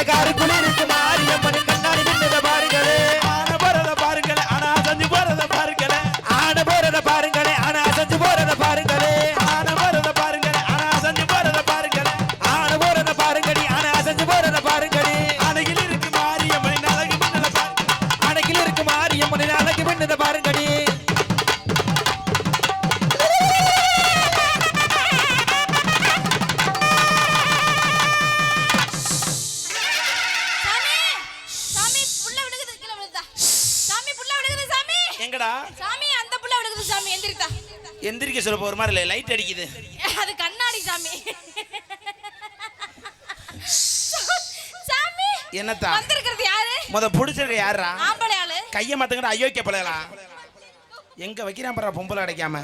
ஆட்டக்காருக்குள்ள இருக்கு மாரியம்மன் கண்ணாடி நின்னத பாருங்களே ஆன போறத பாருங்களே ஆனா அசஞ்சு போறத பாருங்களே ஆன போறத பாருங்களே ஆனா அசஞ்சு போறத பாருங்களே ஆன போறத பாருங்களே ஆனா அசஞ்சு போறத பாருங்களே ஆன போறத பாருங்கடி ஆனா அசஞ்சு போறத பாருங்கடி அணையில் இருக்கு மாரியம்மன் அழகு மின்னல பாருங்க அணைக்கில் இருக்கு மாரியம்மன் அழகு மின்னத பாருங்கடி எங்கடா சாமி அந்த புள்ள விழுகுது சாமி எந்திரிட்டா எந்திரிக்க சொல்ல போற மாதிரி லைட் அடிக்குது அது கண்ணாடி சாமி சாமி என்னத்தா வந்திருக்கிறது யாரு புடிச்சிருக்க யாரா ஆம்பளை ஆளு கைய மாத்தங்கடா அயோக்கிய பழையலா எங்க வைக்கிறான் பாரு பொம்பளை அடைக்காம